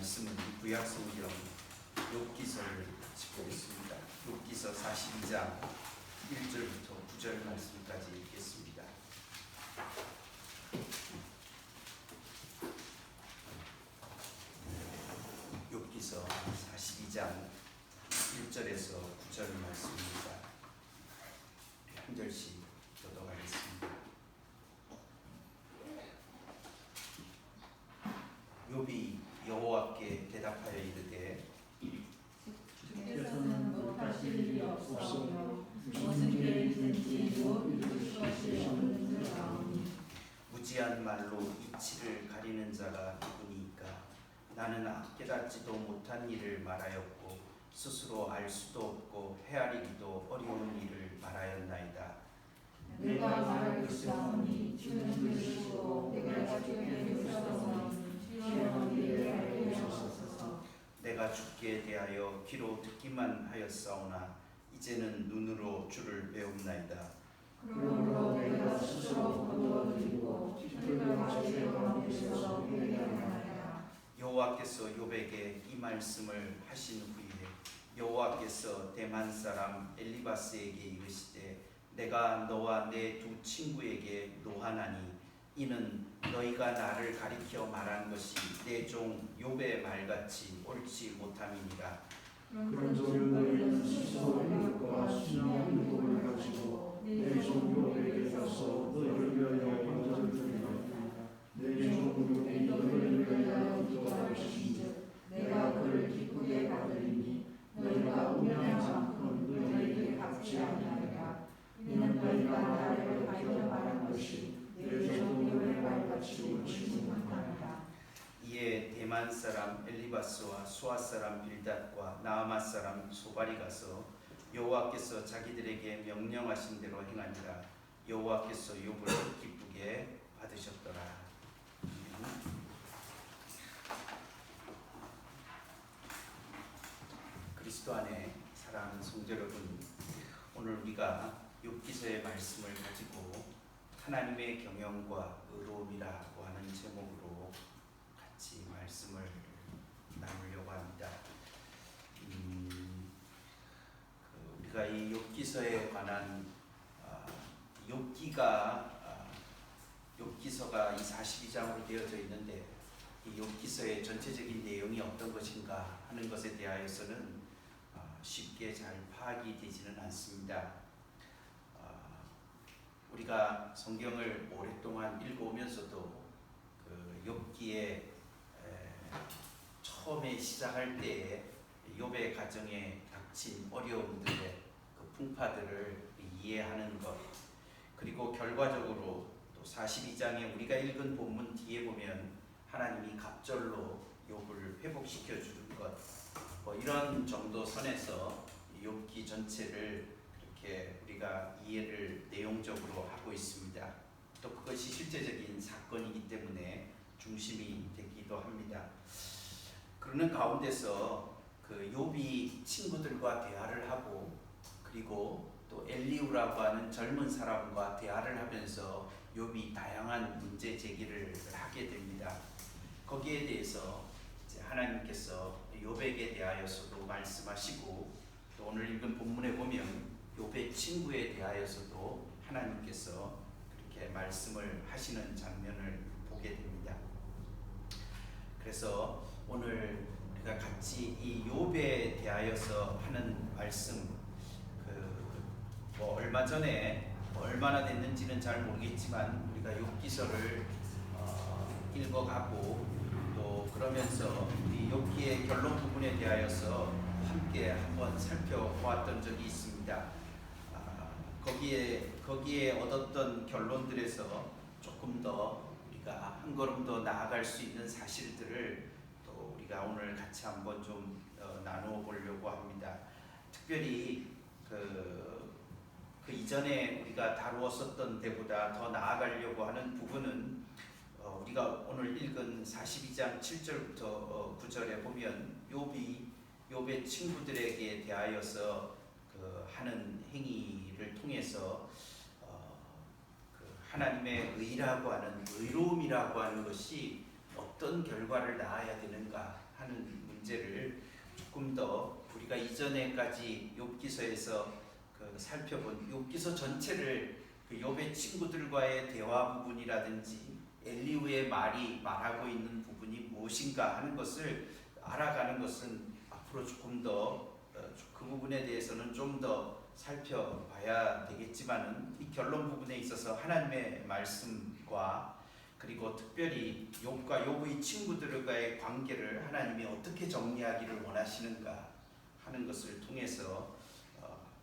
말씀은 구약 성경 욥기서를 짚보겠습니다. 욥기서 42장 1절부터 9절 말씀까지 읽겠습니다. 욥기서 42장 1절에서 9절 말씀입니다. 한 절씩 교독하겠습니다. 욥이 여호와께 대답하여 이르되 주께서는 못하실 일이 없사오며 무슨 일이든지 이루실 것이 없는 줄 아오니 무지한 말로 이치를 가리는 자가 누구니까? 나는 깨닫지도 못한 일을 말하였고 스스로 알 수도 없고 헤아리기도 어려운 일을 말하였나이다. 내가 말하겠사오니 주는 들으시고 내가 주께 들으셨사오니 주여 이를 알게 하옵소서. 내가 주께 대하여 귀로 듣기만 하였사오나 이제는 눈으로 주를 배웁나이다. 그러므로 내가 스스로 거두어드리고 특별하게 가운데서 회개하나이다. 여호와께서 욥에게 이 말씀을 하신 후에 여호와께서 대만 사람 엘리바스에게 이르시되 내가 너와 내 두 친구에게 노하나니 이는 너희가 나를 가리켜 말한 것이 내 종 욥의 말같이 옳지 못함이니라. 그런즉 너희는 스스로 율법과 순양한 율법을 가지고 내 종 욥에게 가서 너희를 위하여 방전을 드리라. 내 종 욥이 너희를 위하여 기도할 것인즉 내가 그를 기쁘게 받으리니 너희가 운명한 만큼 너희에게 갚지 아니하리라. 이는 너희가 나를 가리켜 말한 것이 내 종 욥의 말같이 옳지 못함이라. 이에 대만 사람 엘리바스와 수아 사람 빌닷과 나아마 사람 소발이 가서 여호와께서 자기들에게 명령하신 대로 행하니라. 여호와께서 욥을 기쁘게 받으셨더라. 그리스도 안에 사랑하는 성도 여러분, 오늘 우리가 욥기서의 말씀을 가지고 하나님의 경영과 의로움이라고 하는 제목으로 같이 말씀을 나누려고 합니다. 우리가 이 욥기서에 관한 욥기서가 이 42장으로 되어져 있는데 이 욥기서의 전체적인 내용이 어떤 것인가 하는 것에 대하여서는 쉽게 잘 파악이 되지는 않습니다. 우리가 성경을 오랫동안 읽어오면서도 그 욥기에 처음에 시작할 때에 욥의 가정에 닥친 어려움들의 그 풍파들을 이해하는 것, 그리고 결과적으로 또 42장에 우리가 읽은 본문 뒤에 보면 하나님이 갑절로 욥을 회복시켜 주는 것, 이런 정도 선에서 욥기 전체를 이렇게 우리가 이해를 내용적으로 하고 있습니다. 또 그것이 실제적인 사건이기 때문에 중심이 되기도 합니다. 그러는 가운데서 그 욥이 친구들과 대화를 하고 그리고 또 엘리후라고 하는 젊은 사람과 대화를 하면서 욥이 다양한 문제 제기를 하게 됩니다. 거기에 대해서 이제 하나님께서 욥에게 대하여서도 말씀하시고 또 오늘 읽은 본문에 보면 욥의 친구에 대하여서도 하나님께서 그렇게 말씀을 하시는 장면을 보게 됩니다. 그래서 오늘 우리가 같이 이 욥에 대하여서 하는 말씀, 얼마 전에 얼마나 됐는지는 잘 모르겠지만 우리가 욥기서를 읽어가고 또 그러면서 이 욥기의 결론 부분에 대하여서 함께 한번 살펴보았던 적이 있습니다. 거기에 얻었던 결론들에서 조금 더 우리가 한 걸음 더 나아갈 수 있는 사실들을 또 우리가 오늘 같이 한번 좀 나누어 보려고 합니다. 특별히 그 이전에 우리가 다루었었던 데보다 더 나아가려고 하는 부분은 우리가 오늘 읽은 42장 7절부터 9절에 보면 욥의 친구들에게 대하여서 하는 행위를 통해서 하나님의 의라고 하는 의로움이라고 하는 것이 어떤 결과를 낳아야 되는가 하는 문제를 조금 더 우리가 이전에까지 욥기서에서 살펴본 욥기서 전체를 욥의 친구들과의 대화 부분이라든지 엘리후의 말이 말하고 있는 부분이 무엇인가 하는 것을 알아가는 것은 앞으로 조금 더 그 부분에 대해서는 좀 더 살펴봐야 되겠지만은 이 결론 부분에 있어서 하나님의 말씀과 그리고 특별히 욥과 욥의 친구들과의 관계를 하나님이 어떻게 정리하기를 원하시는가 하는 것을 통해서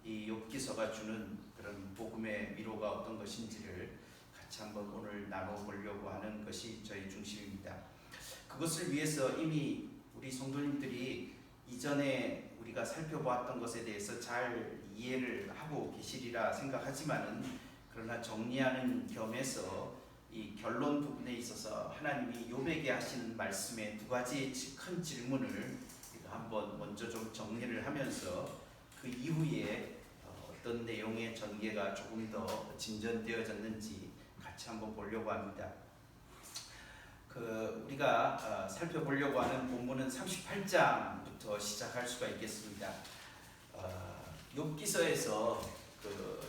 이 욥기서가 주는 그런 복음의 위로가 어떤 것인지를 같이 한번 오늘 나눠보려고 하는 것이 저희 중심입니다. 그것을 위해서 이미 우리 성도님들이 이전에 우리가 살펴보았던 것에 대해서 잘 이해를 하고 계시리라 생각하지만은 그러나 정리하는 겸해서 이 결론 부분에 있어서 하나님이 욥에게 하시는 말씀의 두 가지의 큰 질문을 한번 먼저 좀 정리를 하면서 그 이후에 어떤 내용의 전개가 조금 더 진전되어졌는지 같이 한번 보려고 합니다. 우리가 살펴보려고 하는 본문은 38장부터 시작할 수가 있겠습니다. 욥기서에서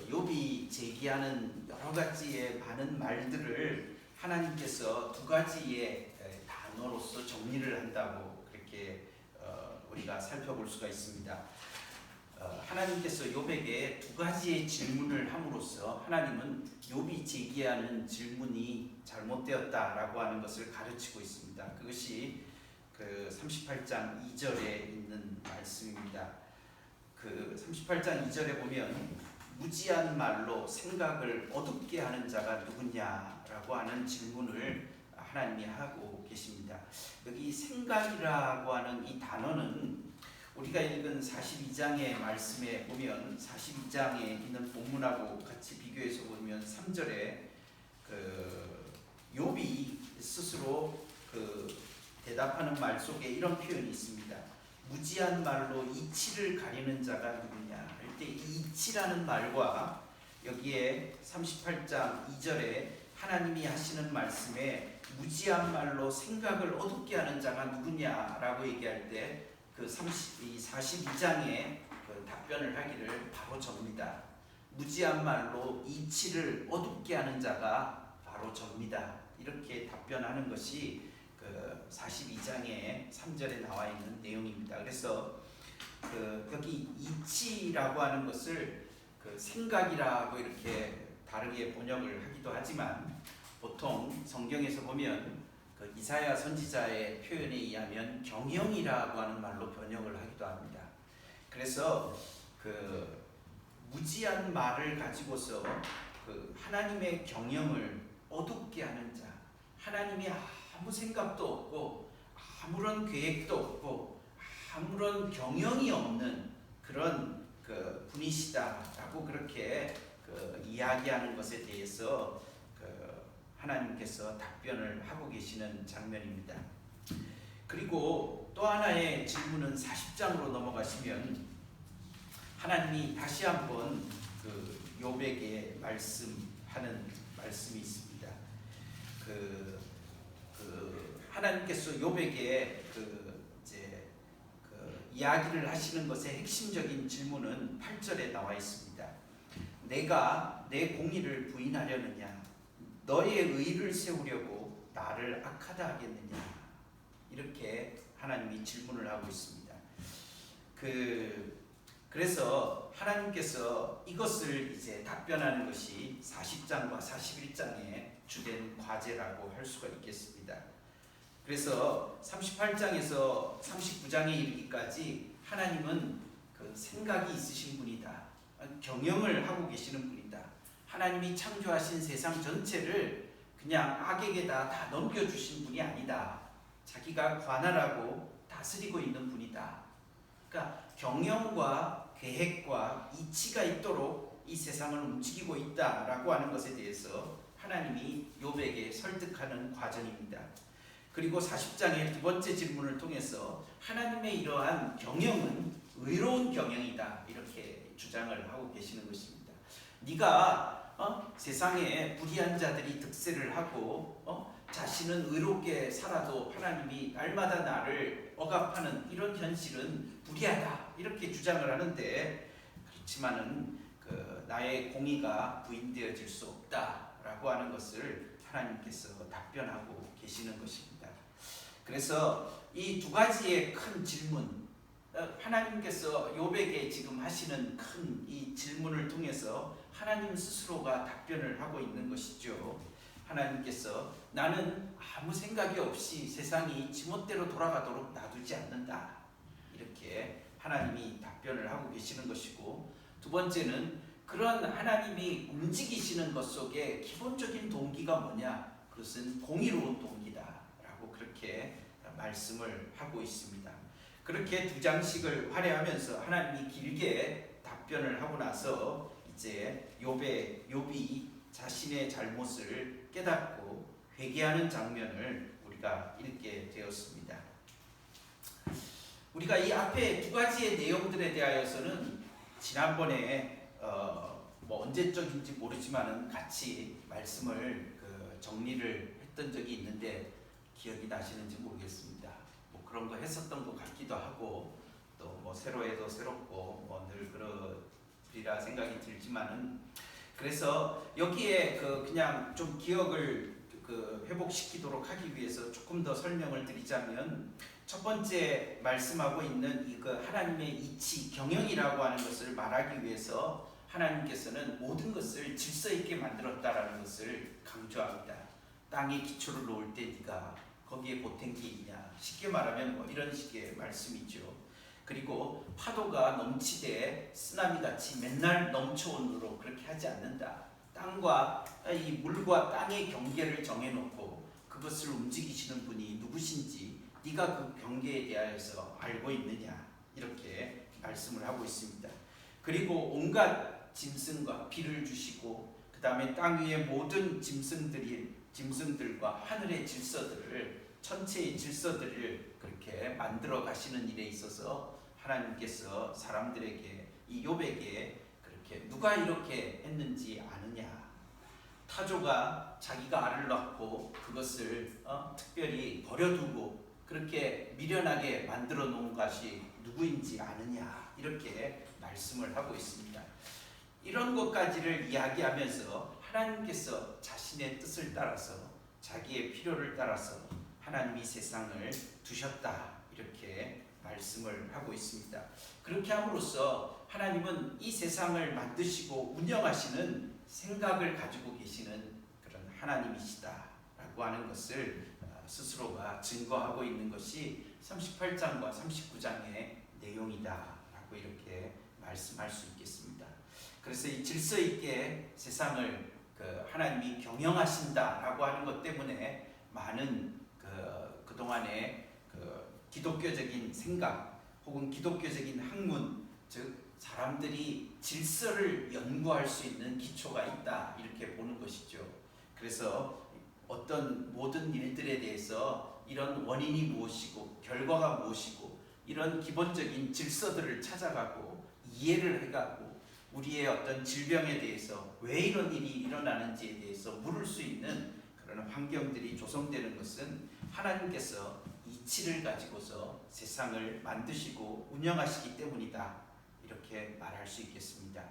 욥이 제기하는 여러 가지의 많은 말들을 하나님께서 두 가지의 단어로서 정리를 한다고 그렇게 우리가 살펴볼 수가 있습니다. 하나님께서 욥에게 두 가지의 질문을 함으로써 하나님은 욥이 제기하는 질문이 잘못되었다라고 하는 것을 가르치고 있습니다. 그것이 38장 2절에 있는 말씀입니다. 38장 2절에 보면 무지한 말로 생각을 어둡게 하는 자가 누구냐라고 하는 질문을 하나님이 하고 계십니다. 여기 생각이라고 하는 이 단어는 우리가 읽은 42장의 말씀에 보면 42장에 있는 본문하고 같이 비교해서 보면 3절에 욥이 스스로 대답하는 말 속에 이런 표현이 있습니다. 무지한 말로 이치를 가리는 자가 누구냐 할 때 이치라는 말과 여기에 38장 2절에 하나님이 하시는 말씀에 무지한 말로 생각을 어둡게 하는 자가 누구냐라고 얘기할 때 42장에 답변을 하기를 바로 접니다. 무지한 말로 이치를 어둡게 하는 자가 바로 접니다. 이렇게 답변하는 것이 42장의 3절에 나와 있는 내용입니다. 그래서 여기 이치라고 하는 것을 생각이라고 이렇게 다르게 번역을 하기도 하지만 보통 성경에서 보면 이사야 선지자의 표현에 의하면 경영이라고 하는 말로 번역을 하기도 합니다. 그래서 무지한 말을 가지고서 하나님의 경영을 어둡게 하는 자, 하나님이 아무 생각도 없고 아무런 계획도 없고 아무런 경영이 없는 그런 분이시다라고 그렇게 이야기하는 것에 대해서 하나님께서 답변을 하고 계시는 장면입니다. 그리고 또 하나의 질문은 40장으로 넘어가시면 하나님이 다시 한번 욥에게 말씀하는 말씀이 있습니다. 하나님께서 욥에게 이야기를 하시는 것의 핵심적인 질문은 8절에 나와 있습니다. 내가 내 공의를 부인하려느냐? 너의 의를 세우려고 나를 악하다 하겠느냐? 이렇게 하나님이 질문을 하고 있습니다. 그래서 하나님께서 이것을 이제 답변하는 것이 40장과 41장의 주된 과제라고 할 수가 있겠습니다. 그래서 38장에서 39장에 이르기까지 하나님은 생각이 있으신 분이다. 경영을 하고 계시는 분이다. 하나님이 창조하신 세상 전체를 그냥 악에게다 다 넘겨주신 분이 아니다. 자기가 관할하고 다스리고 있는 분이다. 그러니까 경영과 계획과 이치가 있도록 이 세상을 움직이고 있다라고 하는 것에 대해서 하나님이 욥에게 설득하는 과정입니다. 그리고 40장의 두 번째 질문을 통해서 하나님의 이러한 경영은 의로운 경영이다. 이렇게 주장을 하고 계시는 것입니다. 네가 세상에 불의한 자들이 득세를 하고 자신은 의롭게 살아도 하나님이 날마다 나를 억압하는 이런 현실은 불의하다 이렇게 주장을 하는데, 그렇지만은 나의 공의가 부인되어질 수 없다라고 하는 것을 하나님께서 답변하고 계시는 것입니다. 그래서 이 두 가지의 큰 질문, 하나님께서 욥에게 지금 하시는 큰 이 질문을 통해서 하나님 스스로가 답변을 하고 있는 것이죠. 하나님께서 나는 아무 생각이 없이 세상이 지멋대로 돌아가도록 놔두지 않는다, 이렇게 하나님이 답변을 하고 계시는 것이고, 두 번째는 그런 하나님이 움직이시는 것 속에 기본적인 동기가 뭐냐, 그것은 공의로운 동기다라고 그렇게 말씀을 하고 있습니다. 그렇게 두 장씩을 활용하면서 하나님이 길게 답변을 하고 나서 이제 욥이 자신의 잘못을 깨닫고 회개하는 장면을 우리가 읽게 되었습니다. 우리가 이 앞에 두 가지의 내용들에 대하여서는 지난번에 언제적인지 모르지만은 같이 말씀을 정리를 했던 적이 있는데 기억이 나시는지 모르겠습니다. 뭐 그런 거 했었던 것 같기도 하고, 또 뭐 새로 해도 새롭고 뭐 늘 그러리라 생각이 들지만은, 그래서 여기에 그냥 좀 기억을 회복시키도록 하기 위해서 조금 더 설명을 드리자면, 첫 번째 말씀하고 있는 이 하나님의 이치, 경영이라고 하는 것을 말하기 위해서 하나님께서는 모든 것을 질서 있게 만들었다라는 것을 강조합니다. 땅에 기초를 놓을 때 네가 거기에 보탠 게 있냐, 쉽게 말하면 뭐 이런 식의 말씀이죠. 그리고 파도가 넘치되 쓰나미같이 맨날 넘쳐오므로 그렇게 하지 않는다. 땅과 이 물과 땅의 경계를 정해놓고 그것을 움직이시는 분이 누구신지 네가 그 경계에 대하여서 알고 있느냐, 이렇게 말씀을 하고 있습니다. 그리고 온갖 짐승과 비를 주시고, 그 다음에 땅 위의 모든 짐승들과 하늘의 질서들을, 천체의 질서들을 그렇게 만들어 가시는 일에 있어서 하나님께서 사람들에게, 이 욥에게 그렇게 누가 이렇게 했는지 아느냐, 타조가 자기가 알을 낳고 그것을 특별히 버려두고 그렇게 미련하게 만들어 놓은 것이 누구인지 아느냐, 이렇게 말씀을 하고 있습니다. 이런 것까지를 이야기하면서 하나님께서 자신의 뜻을 따라서, 자기의 필요를 따라서 하나님이 세상을 두셨다, 이렇게 말씀을 하고 있습니다. 그렇게 함으로써 하나님은 이 세상을 만드시고 운영하시는 생각을 가지고 계시는 그런 하나님이시다라고 하는 것을 스스로가 증거하고 있는 것이 38장과 39장의 내용이다라고 이렇게 말씀할 수 있겠습니다. 그래서 이 질서 있게 세상을 하나님이 경영하신다라고 하는 것 때문에 많은 그동안의 기독교적인 생각 혹은 기독교적인 학문, 즉 사람들이 질서를 연구할 수 있는 기초가 있다, 이렇게 보는 것이죠. 그래서 어떤 모든 일들에 대해서 이런 원인이 무엇이고 결과가 무엇이고 이런 기본적인 질서들을 찾아가고 이해를 해가고 우리의 어떤 질병에 대해서 왜 이런 일이 일어나는지에 대해서 물을 수 있는 그런 환경들이 조성되는 것은 하나님께서 이치를 가지고서 세상을 만드시고 운영하시기 때문이다, 이렇게 말할 수 있겠습니다.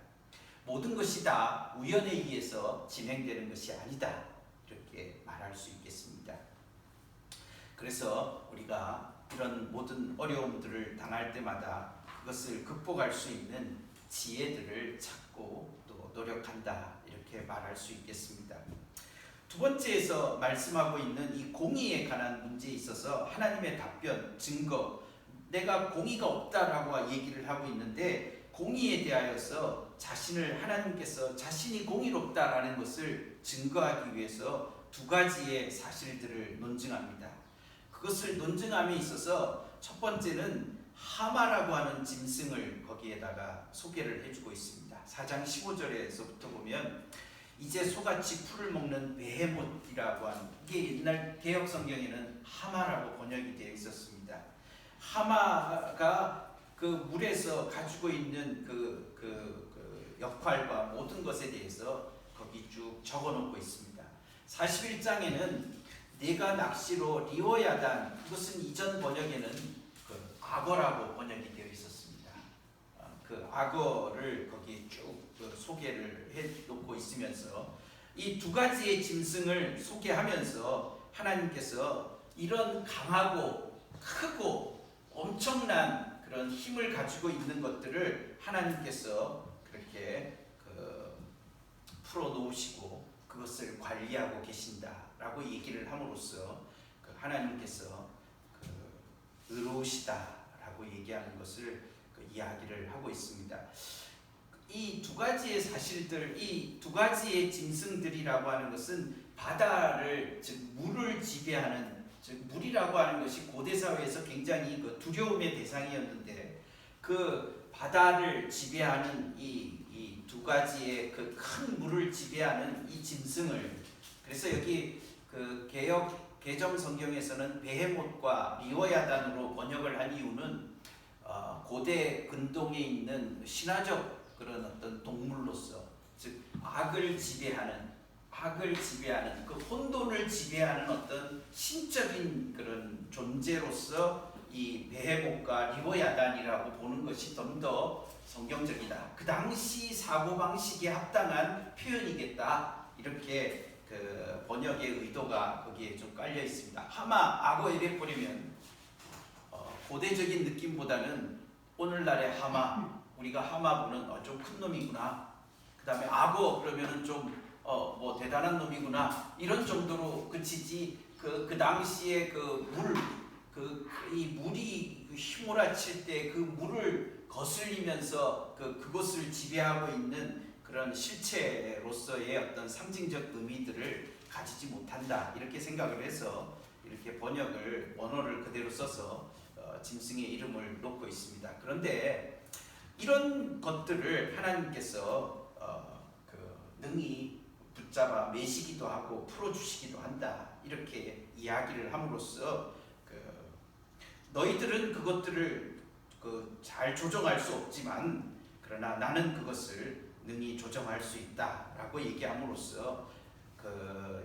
모든 것이 다 우연에 의해서 진행되는 것이 아니다, 이렇게 말할 수 있겠습니다. 그래서 우리가 이런 모든 어려움들을 당할 때마다 그것을 극복할 수 있는 지혜들을 찾고 또 노력한다, 이렇게 말할 수 있겠습니다. 두 번째에서 말씀하고 있는 이 공의에 관한 문제에 있어서 하나님의 답변, 증거, 내가 공의가 없다라고 얘기를 하고 있는데, 공의에 대하여서 하나님께서 자신이 공의롭다라는 것을 증거하기 위해서 두 가지의 사실들을 논증합니다. 그것을 논증함에 있어서 첫 번째는 하마라고 하는 짐승을 거기에다가 소개를 해주고 있습니다. 4장 15절에서부터 보면 이제 소같이 풀을 먹는 베헤못이라고 하는, 이게 옛날 개역 성경에는 하마라고 번역이 되어 있었습니다. 하마가 그 물에서 가지고 있는 그 역할과 모든 것에 대해서 거기 쭉 적어 놓고 있습니다. 41장에는 내가 낚시로 리워야단, 이것은 이전 번역에는 그 악어라고 번역이 되어 있었습니다. 그 악어를 거기 쭉그 소개를 해놓고 있으면서 이 두 가지의 짐승을 소개하면서 하나님께서 이런 강하고 크고 엄청난 그런 힘을 가지고 있는 것들을 하나님께서 그렇게 풀어놓으시고 그것을 관리하고 계신다라고 얘기를 함으로써 그 하나님께서 의로우시다라고 얘기하는 것을 이야기를 하고 있습니다. 이 두 가지의 사실들, 이 두 가지의 짐승들이라고 하는 것은 바다를, 즉 물을 지배하는, 즉 물이라고 하는 것이 고대 사회에서 굉장히 그 두려움의 대상이었는데, 그 바다를 지배하는 이 두 가지의 그 큰 물을 지배하는 이 짐승을, 그래서 여기 그 개정 성경에서는 베헤못과 리워야단으로 번역을 한 이유는 고대 근동에 있는 신화적 그런 어떤 동물로서, 즉 악을 지배하는 그 혼돈을 지배하는 어떤 신적인 그런 존재로서 이 베헤못과 리워야단이라고 보는 것이 좀 더 성경적이다. 그 당시 사고방식에 합당한 표현이겠다. 이렇게 그 번역의 의도가 거기에 좀 깔려 있습니다. 하마, 악어 이래 버리면 고대적인 느낌보다는 오늘날의 하마, 우리가 하마 보는 좀 큰 놈이구나. 그 다음에 악어 그러면은 좀 뭐 대단한 놈이구나. 이런 정도로 그치지. 그 당시에 이 물이 휘몰아칠 때 그 물을 거슬리면서 그것을 지배하고 있는 그런 실체로서의 어떤 상징적 의미들을 가지지 못한다. 이렇게 생각을 해서 이렇게 번역을 원어를 그대로 써서 짐승의 이름을 놓고 있습니다. 그런데 이런 것들을 하나님께서 능히 붙잡아 매시기도 하고 풀어주시기도 한다. 이렇게 이야기를 함으로써 너희들은 그것들을 잘 조정할 수 없지만 그러나 나는 그것을 능히 조정할 수 있다라고 얘기함으로써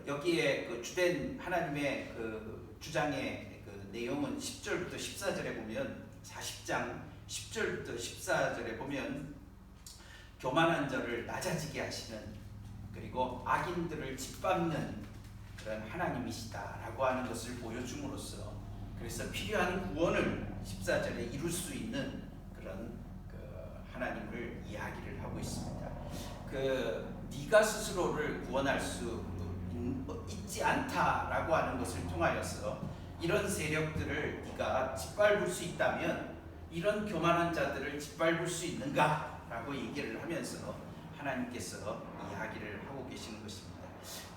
여기에 주된 하나님의 주장의 내용은 10절부터 14절에 보면 40장 10절부터 14절에 보면 교만한 자를 낮아지게 하시는, 그리고 악인들을 짓밟는 그런 하나님이시다라고 하는 것을 보여줌으로써, 그래서 필요한 구원을 14절에 이룰 수 있는 그런 하나님을 이야기를 하고 있습니다. 네가 스스로를 구원할 수 있지 않다라고 하는 것을 통하여서 이런 세력들을 네가 짓밟을 수 있다면 이런 교만한 자들을 짓밟을 수 있는가라고 얘기를 하면서 하나님께서 이야기를 하고 계시는 것입니다.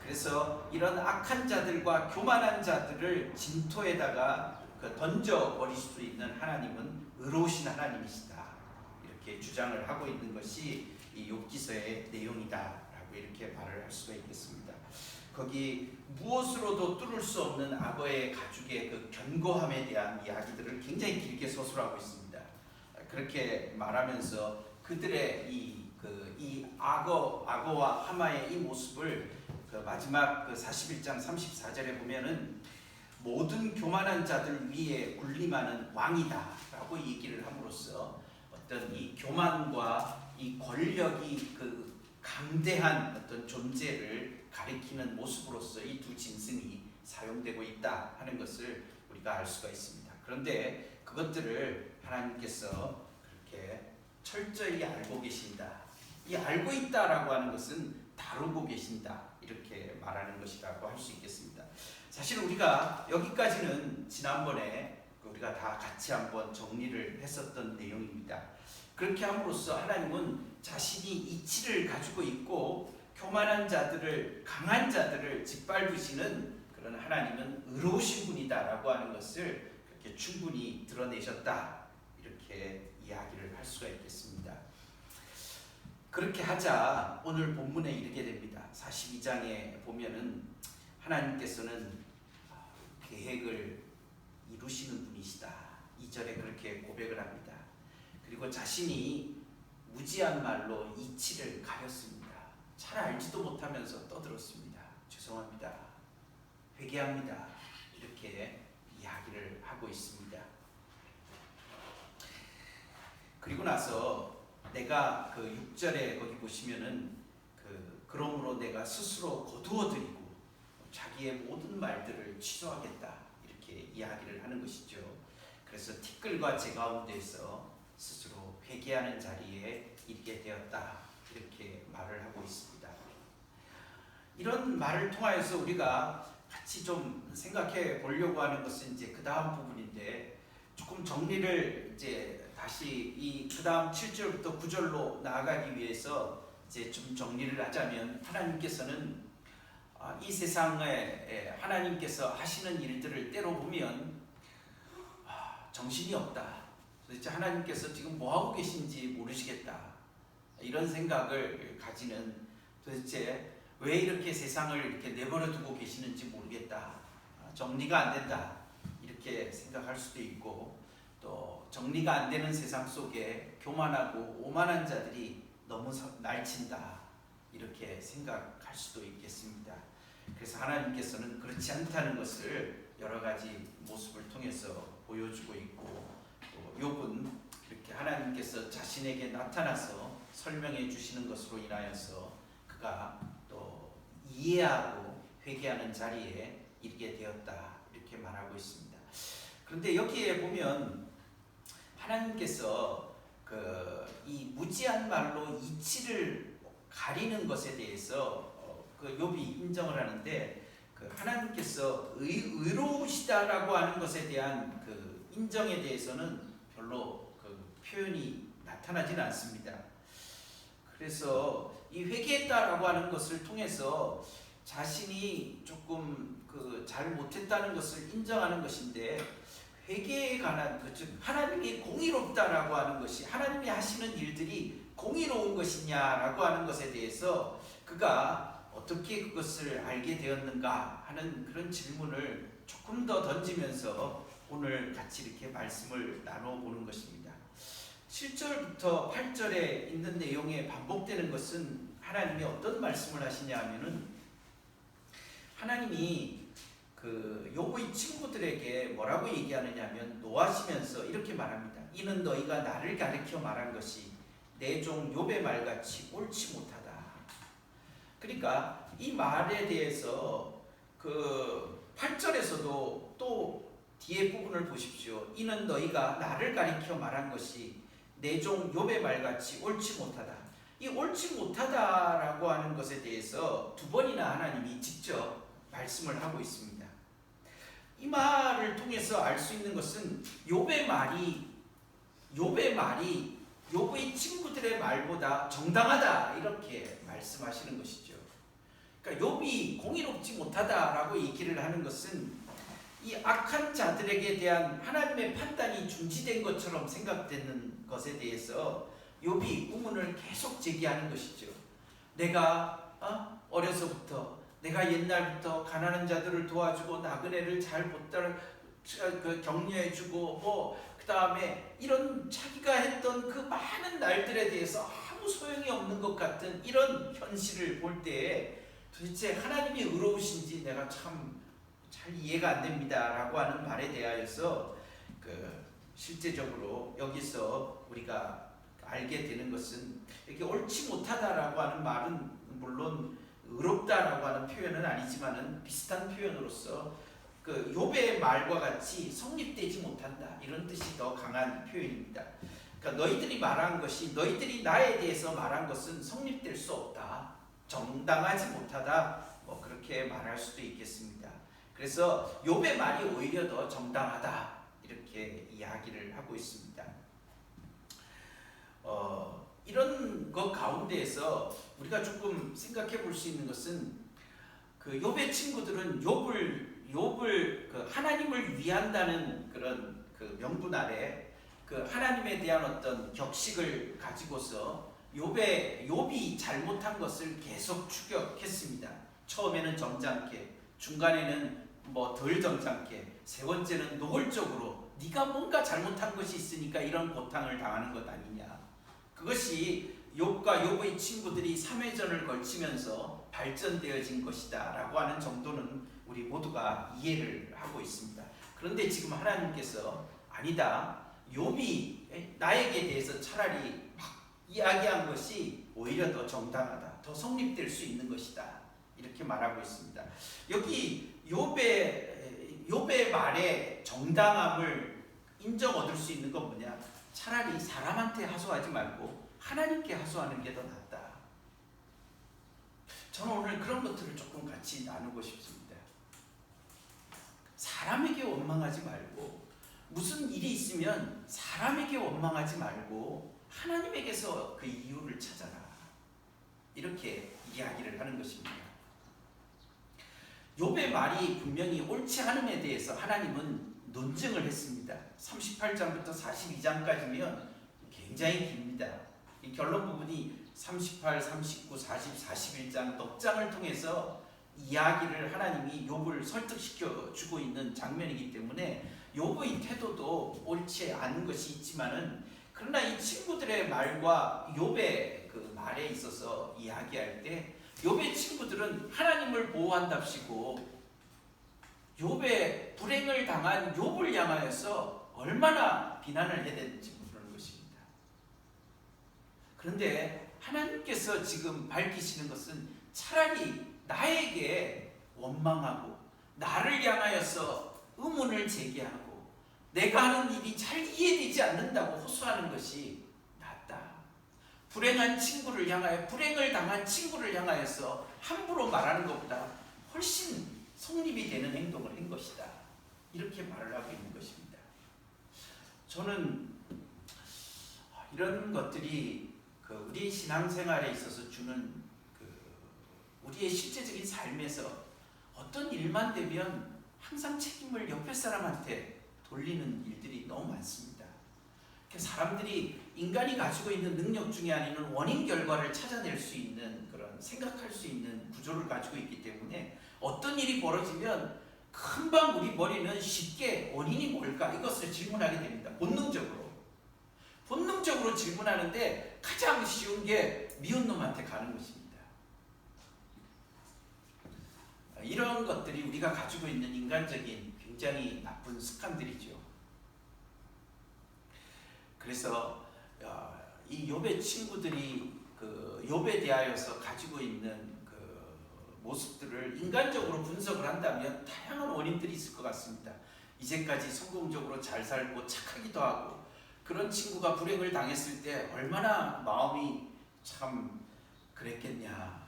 그래서 이런 악한 자들과 교만한 자들을 진토에다가 던져버릴 수 있는 하나님은 의로우신 하나님이시다. 이렇게 주장을 하고 있는 것이 이 욥기서의 내용이다라고 이렇게 말을 할 수가 있겠습니다. 거기 무엇으로도 뚫을 수 없는 악어의 가죽의 그 견고함에 대한 이야기들을 굉장히 길게 서술하고 있습니다. 그렇게 말하면서 그들의 이 악어와 하마의 이 모습을 마지막 41장 34절에 보면은 모든 교만한 자들 위에 군림하는 왕이다라고 얘기를 함으로써 어떤 이 교만과 이 권력이 강대한 어떤 존재를 가리키는 모습으로서 이 두 짐승이 사용되고 있다 하는 것을 우리가 알 수가 있습니다. 그런데 그것들을 하나님께서 그렇게 철저히 알고 계신다. 이 알고 있다라고 하는 것은 다루고 계신다. 이렇게 말하는 것이라고 할 수 있겠습니다. 사실 우리가 여기까지는 지난번에 우리가 다 같이 한번 정리를 했었던 내용입니다. 그렇게 함으로써 하나님은 자신이 이치를 가지고 있고 교만한 자들을, 강한 자들을 짓밟으시는 그런 하나님은 의로우신 분이다라고 하는 것을 그렇게 충분히 드러내셨다. 이렇게 이야기를 할 수가 있겠습니다. 그렇게 하자 오늘 본문에 이르게 됩니다. 42장에 보면은 하나님께서는 계획을 이루시는 분이시다. 2절에 그렇게 고백을 합니다. 그리고 자신이 무지한 말로 이치를 가렸습니다. 잘 알지도 못하면서 떠들었습니다. 죄송합니다. 회개합니다. 이렇게 이야기를 하고 있습니다. 그리고 나서 내가 그 6절에 거기 보시면은 그러므로 내가 스스로 거두어드리고 자기의 모든 말들을 취소하겠다 이렇게 이야기를 하는 것이죠. 그래서 티끌과 제 가운데서 스스로 회개하는 자리에 이르게 되었다 이렇게 말을 하고 있습니다. 이런 말을 통하여서 우리가 같이 좀 생각해 보려고 하는 것은 이제 그 다음 부분인데, 조금 정리를 이제 다시 이 그 다음 7절부터 9절로 나아가기 위해서 이제 좀 정리를 하자면, 하나님께서는 이 세상에 하나님께서 하시는 일들을 때로 보면 정신이 없다. 도대체 하나님께서 지금 뭐 하고 계신지 모르시겠다. 이런 생각을 가지는, 도대체 왜 이렇게 세상을 이렇게 내버려 두고 계시는지 모르겠다. 정리가 안 된다. 이렇게 생각할 수도 있고, 또 정리가 안 되는 세상 속에 교만하고 오만한 자들이 너무 날친다. 이렇게 생각할 수도 있겠습니다. 그래서 하나님께서는 그렇지 않다는 것을 여러 가지 모습을 통해서 보여주고 있고, 또 욥은 이렇게 하나님께서 자신에게 나타나서 설명해 주시는 것으로 인하여서 그가 또 이해하고 회개하는 자리에 이르게 되었다 이렇게 말하고 있습니다. 그런데 여기에 보면 하나님께서 이 무지한 말로 이치를 가리는 것에 대해서 욥이 인정을 하는데, 하나님께서 의로우시다라고 하는 것에 대한 인정에 대해서는 별로 표현이 나타나지는 않습니다. 그래서 이 회개했다라고 하는 것을 통해서 자신이 조금 잘 못했다는 것을 인정하는 것인데, 회개에 관한 즉 하나님이 공의롭다라고 하는 것이, 하나님이 하시는 일들이 공의로운 것이냐라고 하는 것에 대해서 그가 어떻게 그것을 알게 되었는가 하는 그런 질문을 조금 더 던지면서 오늘 같이 이렇게 말씀을 나눠보는 것입니다. 7절부터 8절에 있는 내용에 반복되는 것은 하나님이 어떤 말씀을 하시냐 하면은, 하나님이 욥의 친구들에게 뭐라고 얘기하느냐 하면, 노하시면서 이렇게 말합니다. 이는 너희가 나를 가리켜 말한 것이 내 종 욥의 말같이 옳지 못하다. 그러니까 이 말에 대해서 8절에서도 또 뒤에 부분을 보십시오. 이는 너희가 나를 가리켜 말한 것이 내 종 욥의 말같이 옳지 못하다. 이 옳지 못하다라고 하는 것에 대해서 두 번이나 하나님이 직접 말씀을 하고 있습니다. 이 말을 통해서 알 수 있는 것은 욥의 말이 욥의 친구들의 말보다 정당하다 이렇게 말씀하시는 것이죠. 그러니까 욥이 공의롭지 못하다라고 얘기를 하는 것은 이 악한 자들에게 대한 하나님의 판단이 중지된 것처럼 생각되는 것에 대해서 욥이 의문을 계속 제기하는 것이죠. 내가 어려서부터, 내가 옛날부터 가난한 자들을 도와주고 나그네를 잘 격려해주고 그 다음에 이런 자기가 했던 그 많은 날들에 대해서 아무 소용이 없는 것 같은 이런 현실을 볼 때에 도대체 하나님이 의로우신지 내가 참 잘 이해가 안 됩니다 라고 하는 말에 대하여서 실제적으로 여기서 우리가 알게 되는 것은, 이렇게 옳지 못하다라고 하는 말은 물론 의롭다라고 하는 표현은 아니지만은 비슷한 표현으로서 욥의 말과 같이 성립되지 못한다 이런 뜻이 더 강한 표현입니다. 그러니까 너희들이 말한 것이, 너희들이 나에 대해서 말한 것은 성립될 수 없다, 정당하지 못하다, 그렇게 말할 수도 있겠습니다. 그래서 욥의 말이 오히려 더 정당하다 이렇게 이야기를 하고 있습니다. 이런 것 가운데에서 우리가 조금 생각해 볼 수 있는 것은, 욥의 친구들은 욥을 하나님을 위한다는 그런 명분 아래 하나님에 대한 어떤 격식을 가지고서 욥이 잘못한 것을 계속 추격했습니다. 처음에는 점잖게, 중간에는 덜 점잖게, 세 번째는 노골적으로 네가 뭔가 잘못한 것이 있으니까 이런 고통을 당하는 것 아니냐. 그것이 욥과 욥의 친구들이 3회전을 걸치면서 발전되어진 것이다 라고 하는 정도는 우리 모두가 이해를 하고 있습니다. 그런데 지금 하나님께서 아니다. 욥이 나에게 대해서 차라리 막 이야기한 것이 오히려 더 정당하다. 더 성립될 수 있는 것이다. 이렇게 말하고 있습니다. 여기 욥의 말에 정당함을 인정 얻을 수 있는 건 뭐냐? 차라리 사람한테 하소하지 말고 하나님께 하소하는 게 더 낫다. 저는 오늘 그런 것들을 조금 같이 나누고 싶습니다. 사람에게 원망하지 말고, 무슨 일이 있으면 사람에게 원망하지 말고 하나님에게서 그 이유를 찾아라. 이렇게 이야기를 하는 것입니다. 욥의 말이 분명히 옳지 않음에 대해서 하나님은 논증을 했습니다. 38장부터 42장까지면 굉장히 깁니다. 이 결론 부분이 38, 39, 40, 41장 넉 장을 통해서 이야기를 하나님이 욥을 설득시켜 주고 있는 장면이기 때문에 욥의 태도도 옳지 않은 것이 있지만은, 그러나 이 친구들의 말과 욥의 그 말에 있어서 이야기할 때 욥의 친구들은 하나님을 보호한답시고 욥의 불행을 당한 욥을 향하여서 얼마나 비난을 해야 되는지 모르는 것입니다. 그런데 하나님께서 지금 밝히시는 것은 차라리 나에게 원망하고 나를 향하여서 의문을 제기하고 내가 하는 일이 잘 이해되지 않는다고 호소하는 것이 낫다. 불행한 친구를 향하여, 불행을 당한 친구를 향하여서 함부로 말하는 것보다 훨씬 성립이 되는 행동을 한 것이다. 이렇게 말을 하고 있는 것입니다. 저는 이런 것들이 우리 신앙생활에 있어서 주는 우리의 실제적인 삶에서 어떤 일만 되면 항상 책임을 옆에 사람한테 돌리는 일들이 너무 많습니다. 사람들이 인간이 가지고 있는 능력 중에 하나는 원인 결과를 찾아낼 수 있는 그런 생각할 수 있는 구조를 가지고 있기 때문에 어떤 일이 벌어지면 금방 우리 머리는 쉽게 원인이 뭘까 이것을 질문하게 됩니다. 본능적으로 질문하는데 가장 쉬운 게 미운 놈한테 가는 것입니다. 이런 것들이 우리가 가지고 있는 인간적인 굉장히 나쁜 습관들이죠. 그래서 이 욥의 친구들이 욥에 대하여서 가지고 있는 모습들을 인간적으로 분석을 한다면 다양한 원인들이 있을 것 같습니다. 이제까지 성공적으로 잘 살고 착하기도 하고, 그런 친구가 불행을 당했을 때 얼마나 마음이 참 그랬겠냐,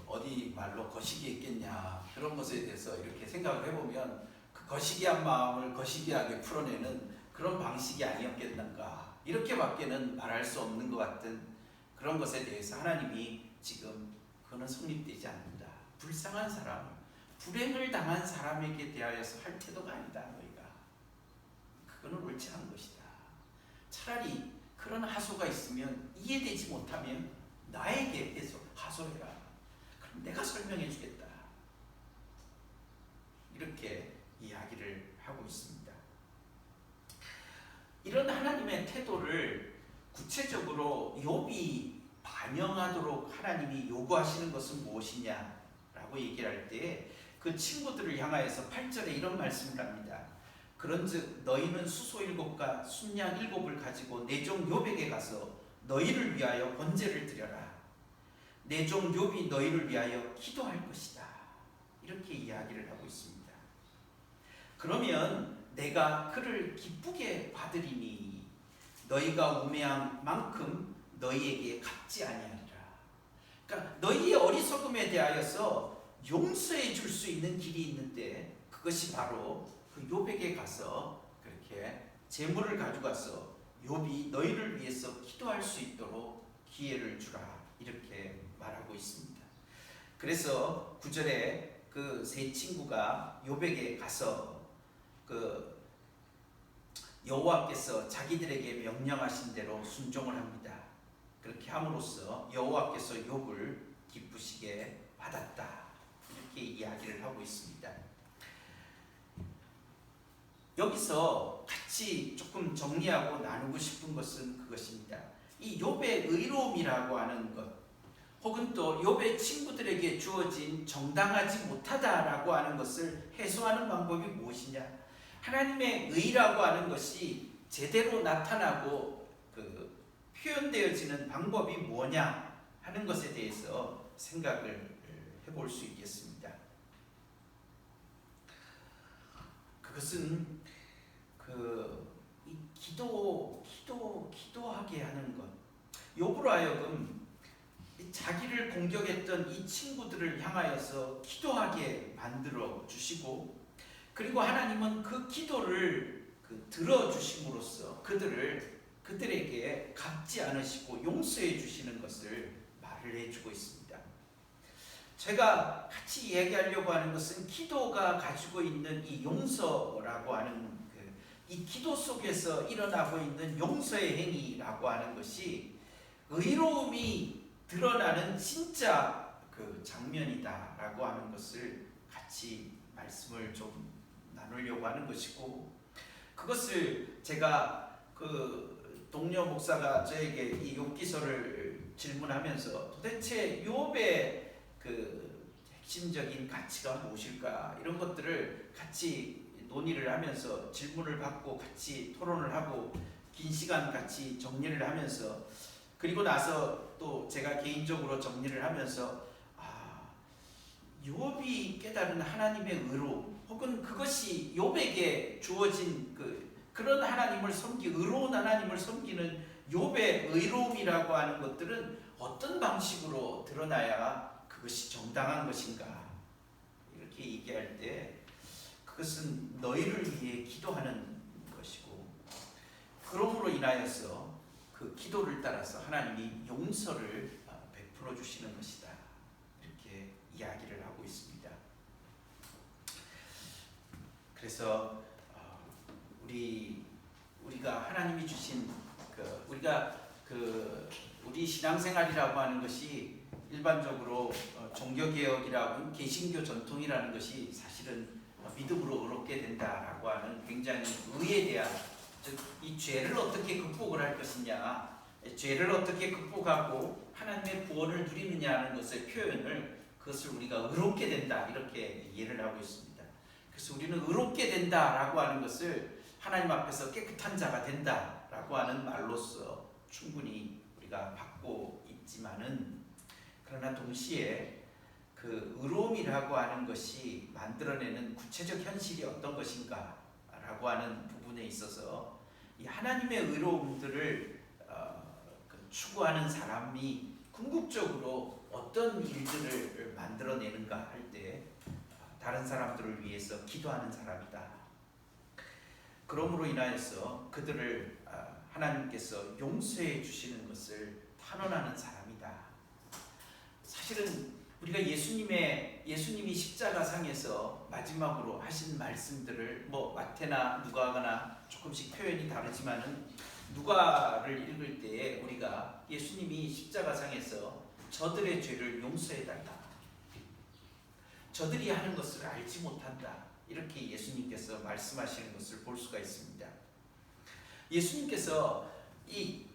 어디 말로 거시기했겠냐, 그런 것에 대해서 이렇게 생각을 해보면 그 거시기한 마음을 거시기하게 풀어내는 그런 방식이 아니었겠는가, 이렇게밖에는 말할 수 없는 것 같은 그런 것에 대해서 하나님이 지금 그거는 성립되지 않는다. 불쌍한 사람, 불행을 당한 사람에게 대하여서 할 태도가 아니다. 너희가 그거는 옳지 않은 것이다. 차라리 그런 하소가 있으면 이해되지 못하면 나에게 해서 하소해라. 그럼 내가 설명해 주겠다. 이렇게 이야기를 하고 있습니다. 이런 하나님의 태도를 구체적으로 욥이 반영하도록 하나님이 요구하시는 것은 무엇이냐라고 얘기를 할 때 그 친구들을 향하여서 8절에 이런 말씀을 합니다. 그런즉 너희는 수소 7과 순양 7을 가지고 내 종 욥에게 가서 너희를 위하여 번제를 드려라. 내 종 욥이 너희를 위하여 기도할 것이다. 이렇게 이야기를 하고 있습니다. 그러면 내가 그를 기쁘게 받으리니 너희가 우매한 만큼 너희에게 갚지 아니하리라. 그러니까 너희의 어리석음에 대하여서 용서해 줄 수 있는 길이 있는데 그것이 바로 그 욥에게 가서 그렇게 재물을 가져가서 욥이 너희를 위해서 기도할 수 있도록 기회를 주라. 이렇게 말하고 있습니다. 그래서 9절에 그 세 친구가 욥에게 가서 그 여호와께서 자기들에게 명령하신 대로 순종을 합니다. 그렇게 함으로써 여호와께서 욥을 기쁘시게 받았다. 이렇게 이야기를 하고 있습니다. 여기서 같이 조금 정리하고 나누고 싶은 것은 그것입니다. 이 욥의 의로움이라고 하는 것, 혹은 또 욥의 친구들에게 주어진 정당하지 못하다라고 하는 것을 해소하는 방법이 무엇이냐? 하나님의 의라고 하는 것이 제대로 나타나고 표현되어지는 방법이 뭐냐 하는 것에 대해서 생각을 해볼 수 있겠습니다. 그것은 이 기도하게 하는 것. 욥으로 하여금 자기를 공격했던 이 친구들을 향하여서 기도하게 만들어 주시고, 그리고 하나님은 그 기도를 들어주심으로써 그들에게 갚지 않으시고 용서해 주시는 것을 말을 해주고 있습니다. 제가 같이 이야기하려고 하는 것은 기도가 가지고 있는 이 용서라고 하는 이 기도 속에서 일어나고 있는 용서의 행위라고 하는 것이 의로움이 드러나는 진짜 장면이다라고 하는 것을 같이 말씀을 좀 나누려고 하는 것이고, 그것을 제가 동료 목사가 저에게 이 욥기서를 질문하면서 도대체 욥의 핵심적인 가치가 무엇일까, 이런 것들을 같이 논의를 하면서 질문을 받고 같이 토론을 하고 긴 시간 같이 정리를 하면서, 그리고 나서 또 제가 개인적으로 정리를 하면서 욥이 깨달은 하나님의 의로움, 혹은 그것이 욥에게 주어진 그런 하나님을 의로운 하나님을 섬기는 욥의 의로움이라고 하는 것들은 어떤 방식으로 드러나야 그것이 정당한 것인가, 이렇게 얘기할 때 그것은 너희를 위해 기도하는 것이고, 그러므로 인하여서 그 기도를 따라서 하나님이 용서를 베풀어 주시는 것이다, 이렇게 이야기를 하고 있습니다. 그래서 우리가 하나님이 주신 우리 신앙생활이라고 하는 것이 일반적으로 종교개혁이라고 개신교 전통이라는 것이 사실은 믿음으로 의롭게 된다라고 하는 굉장히 의에 대한, 즉 이 죄를 어떻게 극복을 할 것이냐, 죄를 어떻게 극복하고 하나님의 구원을 누리느냐 하는 것의 표현을, 그것을 우리가 의롭게 된다 이렇게 이해를 하고 있습니다. 그래서 우리는 의롭게 된다라고 하는 것을 하나님 앞에서 깨끗한 자가 된다라고 하는 말로써 충분히 우리가 받고 있지만은, 그러나 동시에 그 의로움이라고 하는 것이 만들어내는 구체적 현실이 어떤 것인가 라고 하는 부분에 있어서 이 하나님의 의로움들을 추구하는 사람이 궁극적으로 어떤 일들을 만들어내는가 할 때 다른 사람들을 위해서 기도하는 사람이다. 그러므로 인하여서 그들을 하나님께서 용서해 주시는 것을 탄원하는 사람이다. 사실은 우리가 예수님이 십자가상에서 마지막으로 하신 말씀들을 마태나 누가나 조금씩 표현이 다르지만은, 누가를 읽을 때에 우리가 예수님이 십자가상에서 저들의 죄를 용서해달라, 저들이 하는 것을 알지 못한다, 이렇게 예수님께서 말씀하시는 것을 볼 수가 있습니다. 예수님께서 이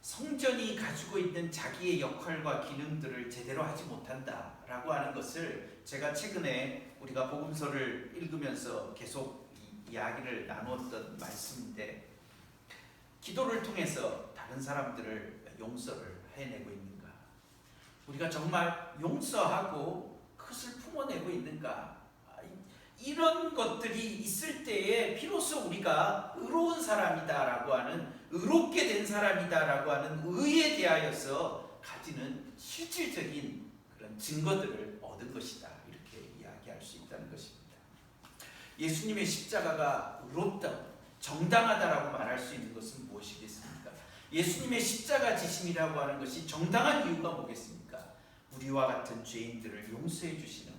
성전이 가지고 있는 자기의 역할과 기능들을 제대로 하지 못한다라고 하는 것을 제가 최근에 우리가 복음서를 읽으면서 계속 이야기를 나누었던 말씀인데, 기도를 통해서 다른 사람들을 용서를 해내고 있는가, 우리가 정말 용서하고 그것을 품어내고 있는가, 이런 것들이 있을 때에 비로소 우리가 의로운 사람이다라고 하는, 의롭게 된 사람이다라고 하는 의에 대하여서 가지는 실질적인 그런 증거들을 얻은 것이다, 이렇게 이야기할 수 있다는 것입니다. 예수님의 십자가가 의롭다, 정당하다라고 말할 수 있는 것은 무엇이겠습니까? 예수님의 십자가 지심이라고 하는 것이 정당한 이유가 뭐겠습니까? 우리와 같은 죄인들을 용서해 주시는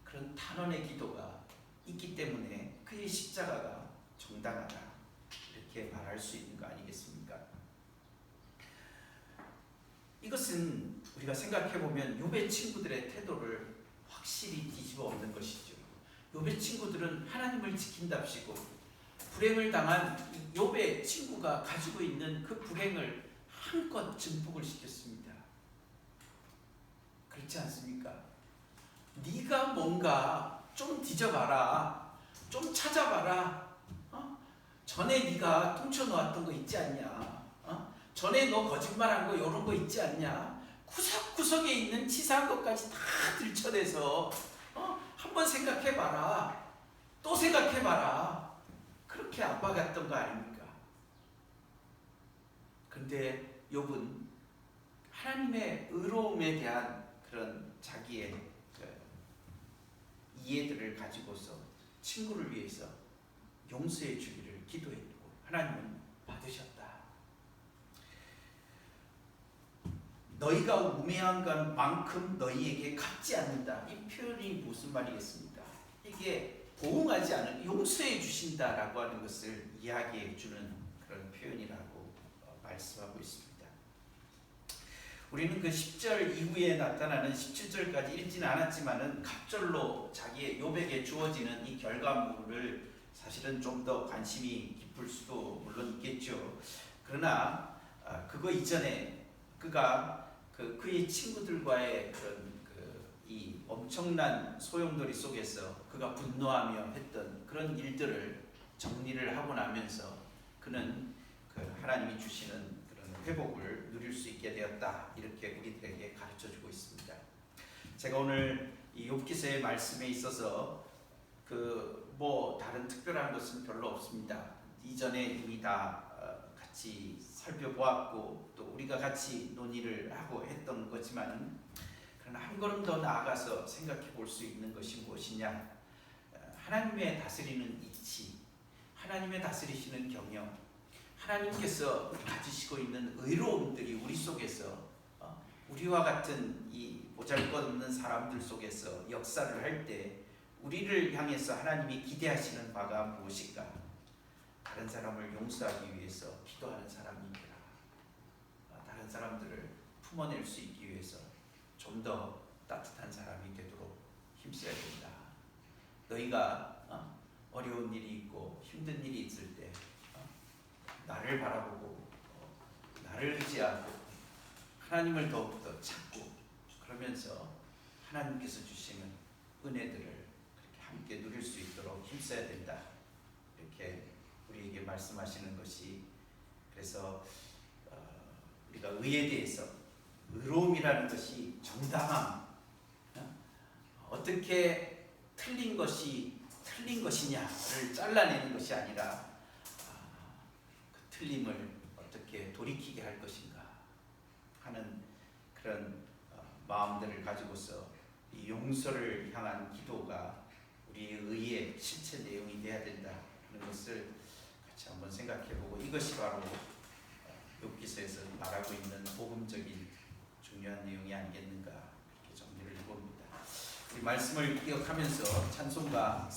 그런 탄원의 기도가 있기 때문에 그의 십자가가 정당하다, 이렇게 말할 수 있는 거 아니겠습니까? 이것은 우리가 생각해보면 욥의 친구들의 태도를 확실히 뒤집어 엎는 것이죠. 욥의 친구들은 하나님을 지킨답시고 불행을 당한 욥의 친구가 가지고 있는 그 불행을 한껏 증폭을 시켰습니다. 그렇지 않습니까? 네가 뭔가 좀 뒤져봐라, 좀 찾아봐라. 전에 네가 퉁쳐놓았던 거 있지 않냐? 전에 너 거짓말한 거 이런 거 있지 않냐? 구석구석에 있는 치사한 것까지 다 들춰내서 한번 생각해봐라. 또 생각해봐라. 그렇게 아빠 같던 거 아닙니까? 그런데 욥은 하나님의 의로움에 대한 그런 자기의 그 이해들을 가지고서 친구를 위해서 용서해 주기를 기도했고 하나님은 받으셨다. 너희가 우매한 것만큼 너희에게 갚지 않는다. 이 표현이 무슨 말이겠습니까? 이게 보응하지 않은, 용서해 주신다라고 하는 것을 이야기해 주는 그런 표현이라고 말씀하고 있습니다. 우리는 그 10절 이후에 나타나는 17절까지 읽지는 않았지만은 갑절로 자기의 욥에게 주어지는 이 결과물을 사실은 좀 더 관심이 깊을 수도 물론 있겠죠. 그러나 그거 이전에 그가 그의 친구들과의 그런 이 엄청난 소용돌이 속에서 그가 분노하며 했던 그런 일들을 정리를 하고 나면서 그는 하나님이 주시는 그런 회복을 누릴 수 있게 되었다. 이렇게 우리들에게 가르쳐주고 있습니다. 제가 오늘 이 욥기서의 말씀에 있어서 뭐 다른 특별한 것은 별로 없습니다. 이전에 이미 다 같이 살펴보았고 또 우리가 같이 논의를 하고 했던 거지만 그러나 한 걸음 더 나아가서 생각해 볼 수 있는 것이 무엇이냐? 하나님의 다스리는 이치, 하나님의 다스리시는 경영, 하나님께서 가지시고 있는 의로움들이 우리 속에서 우리와 같은 이 보잘것없는 사람들 속에서 역사를 할 때 우리를 향해서 하나님이 기대하시는 바가 무엇인가? 다른 사람을 용서하기 위해서 기도하는 사람이니라. 다른 사람들을 품어낼 수 있기 위해서 좀 더 따뜻한 사람이 되도록 힘써야 된다. 너희가 어려운 일이 있고 힘든 일이 있을 때 나를 바라보고 나를 의지하고 하나님을 더욱더 찾고 그러면서 하나님께서 주시는 은혜들을 그렇게 함께 누릴 수 있도록 힘써야 된다. 이렇게 우리에게 말씀하시는 것이, 그래서 우리가 의에 대해서 의로움이라는 것이 정당함, 어떻게 틀린 것이 틀린 것이냐를 잘라내는 것이 아니라 그 틀림을 어떻게 돌이키게 할 것인가 하는 그런 마음들을 가지고서 이 용서를 향한 기도가 우리의 의의 실체 내용이 되어야 된다 하는 것을 같이 한번 생각해보고, 이것이 바로 욥기서에서 말하고 있는 복음적인 중요한 내용이 아니겠는가 이렇게 정리를 해봅니다. 이 말씀을 기억하면서 찬송가